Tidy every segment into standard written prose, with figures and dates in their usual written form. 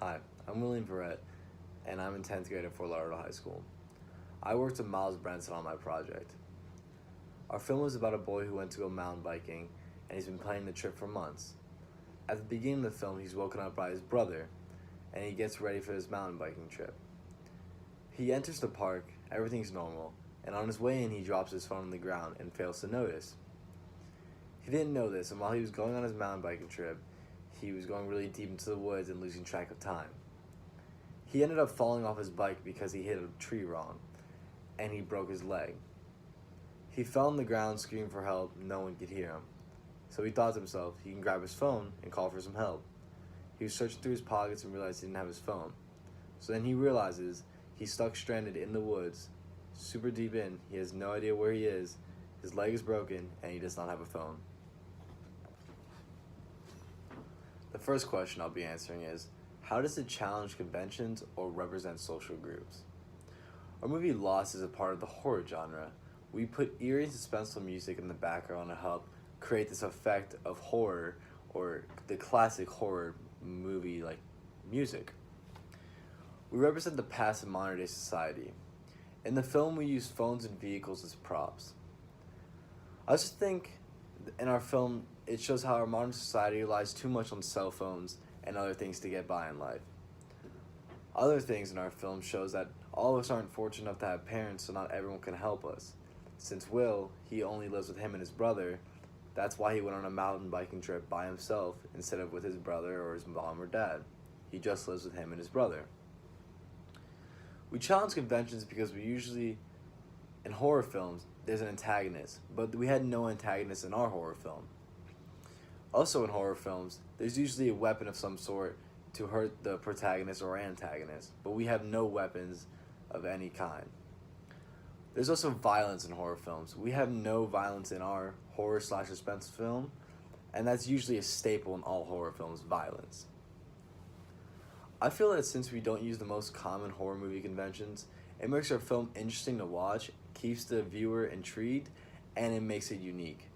Hi, I'm William Verrett, and I'm in 10th grade at Fort Lauderdale High School. I worked with Miles Branson on my project. Our film was about a boy who went to go mountain biking, and he's been planning the trip for months. At the beginning of the film, he's woken up by his brother, and he gets ready for his mountain biking trip. He enters the park, everything's normal, and on his way in, he drops his phone on the ground and fails to notice. He didn't know this, and while he was going on his mountain biking trip, he was going really deep into the woods and losing track of time. He ended up falling off his bike because he hit a tree wrong, and he broke his leg. He fell on the ground screaming for help, no one could hear him. So he thought to himself he can grab his phone and call for some help. He was searching through his pockets and realized he didn't have his phone. So then he realizes he's stuck stranded in the woods, super deep in, he has no idea where he is, his leg is broken, and he does not have a phone. The first question I'll be answering is, how does it challenge conventions or represent social groups? Our movie Lost is a part of the horror genre. We put eerie and suspenseful music in the background to help create this effect of horror, or the classic horror movie like music. We represent the past of modern day society. In the film, we use phones and vehicles as props. I just think in our film, it shows how our modern society relies too much on cell phones and other things to get by in life. Other things in our film shows that all of us aren't fortunate enough to have parents, so not everyone can help us. Since Will, he only lives with him and his brother, that's why he went on a mountain biking trip by himself instead of with his brother or his mom or dad. He just lives with him and his brother. We challenge conventions because we usually, in horror films, there's an antagonist, but we had no antagonist in our horror film. Also in horror films, there's usually a weapon of some sort to hurt the protagonist or antagonist, but we have no weapons of any kind. There's also violence in horror films. We have no violence in our horror/suspense film, and that's usually a staple in all horror films, violence. I feel that since we don't use the most common horror movie conventions, it makes our film interesting to watch, keeps the viewer intrigued, and it makes it unique.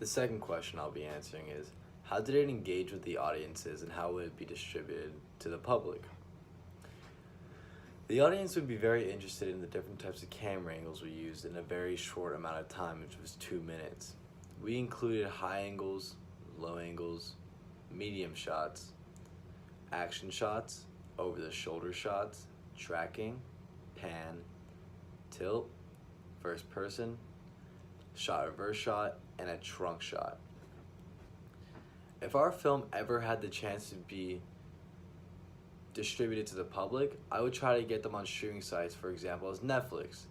The second question I'll be answering is, how did it engage with the audiences and how would it be distributed to the public? The audience would be very interested in the different types of camera angles we used in a very short amount of time, which was 2 minutes. We included high angles, low angles, medium shots, action shots, over-the-shoulder shots, tracking, pan, tilt, first person, shot reverse shot, and a trunk shot. If our film ever had the chance to be distributed to the public, I would try to get them on streaming sites, for example, as Netflix.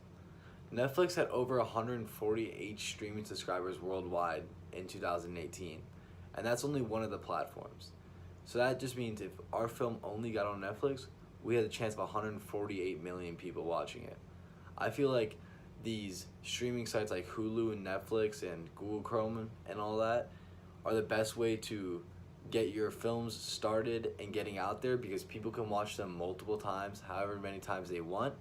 Netflix had over 148 streaming subscribers worldwide in 2018, and that's only one of the platforms. So that just means if our film only got on Netflix, we had a chance of 148 million people watching it. I feel like these streaming sites like Hulu and Netflix and Google Chrome and all that are the best way to get your films started and getting out there, because people can watch them multiple times, however many times they want,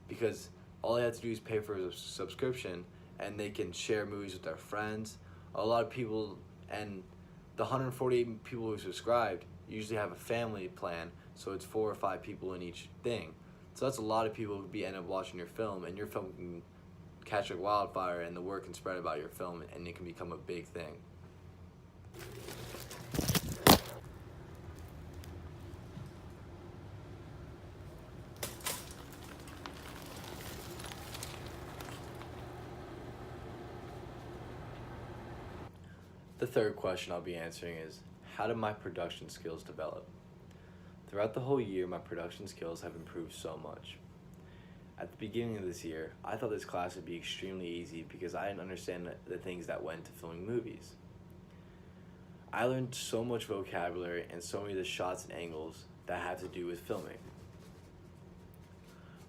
because all they have to do is pay for a subscription and they can share movies with their friends. A lot of people, and the 148 people who subscribed usually have a family plan, so it's 4 or 5 people in each thing. So that's a lot of people who end up watching your film, and your film can catch like wildfire and the word can spread about your film and it can become a big thing. The third question I'll be answering is, how did my production skills develop? Throughout the whole year, my production skills have improved so much. At the beginning of this year, I thought this class would be extremely easy because I didn't understand the things that went into filming movies. I learned so much vocabulary and so many of the shots and angles that have to do with filming.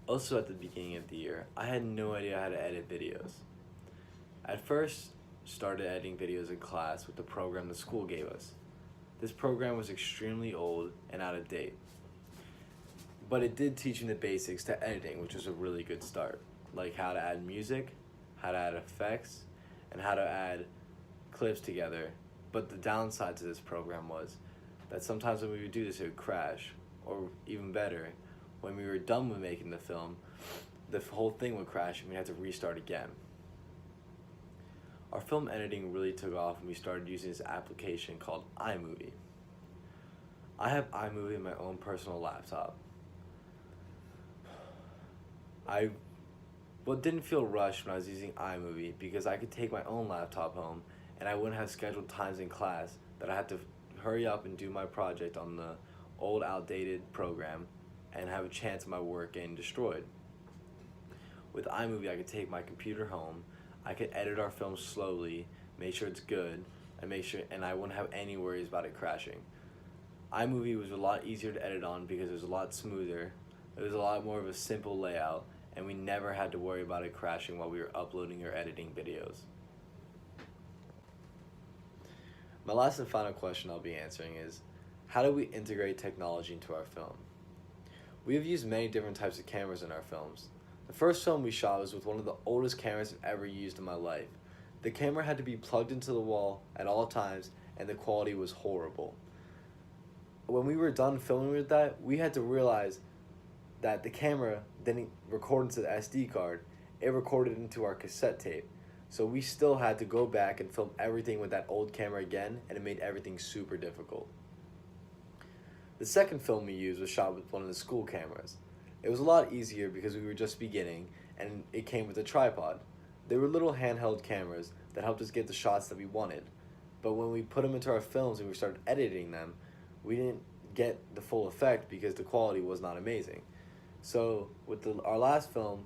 Also at the beginning of the year, I had no idea how to edit videos. At first, started editing videos in class with the program the school gave us. This program was extremely old and out of date, but it did teach me the basics to editing, which was a really good start, like how to add music, how to add effects, and how to add clips together. But the downside to this program was that sometimes when we would do this, it would crash. Or even better, when we were done with making the film, the whole thing would crash and we had to restart again. Our film editing really took off when we started using this application called iMovie. I have iMovie on my own personal laptop. I didn't feel rushed when I was using iMovie because I could take my own laptop home and I wouldn't have scheduled times in class that I had to hurry up and do my project on the old outdated program and have a chance of my work getting destroyed. With iMovie, I could take my computer home, I could edit our film slowly, make sure it's good, and I wouldn't have any worries about it crashing. iMovie was a lot easier to edit on because it was a lot smoother, it was a lot more of a simple layout, and we never had to worry about it crashing while we were uploading or editing videos. My last and final question I'll be answering is, how do we integrate technology into our film? We have used many different types of cameras in our films. The first film we shot was with one of the oldest cameras I've ever used in my life. The camera had to be plugged into the wall at all times, and the quality was horrible. When we were done filming with that, we had to realize that the camera didn't record into the SD card, it recorded into our cassette tape. So we still had to go back and film everything with that old camera again, and it made everything super difficult. The second film we used was shot with one of the school cameras. It was a lot easier because we were just beginning, and it came with a tripod. They were little handheld cameras that helped us get the shots that we wanted. But when we put them into our films and we started editing them, we didn't get the full effect because the quality was not amazing. So with our last film,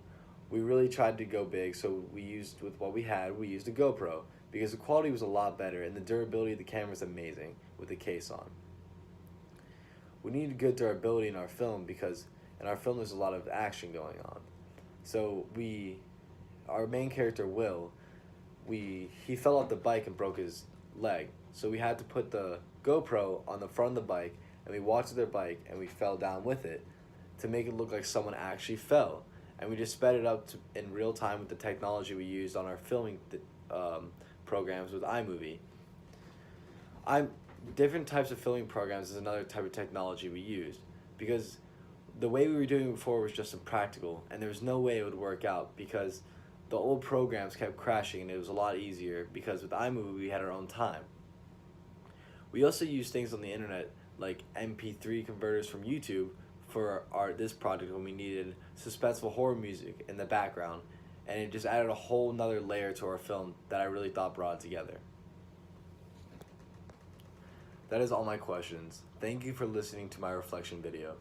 we really tried to go big, so we used a GoPro because the quality was a lot better and the durability of the camera is amazing with the case on. We needed good durability in our film because in our film there's a lot of action going on. So our main character Will, he fell off the bike and broke his leg. So we had to put the GoPro on the front of the bike and we walked to their bike and we fell down with it to make it look like someone actually fell. And we just sped it up in real time with the technology we used on our filming programs with iMovie. Different types of filming programs is another type of technology we used because the way we were doing it before was just impractical and there was no way it would work out because the old programs kept crashing and it was a lot easier because with iMovie we had our own time. We also used things on the internet like MP3 converters from YouTube for this project when we needed suspenseful horror music in the background, and it just added a whole nother layer to our film that I really thought brought it together. That is all my questions. Thank you for listening to my reflection video.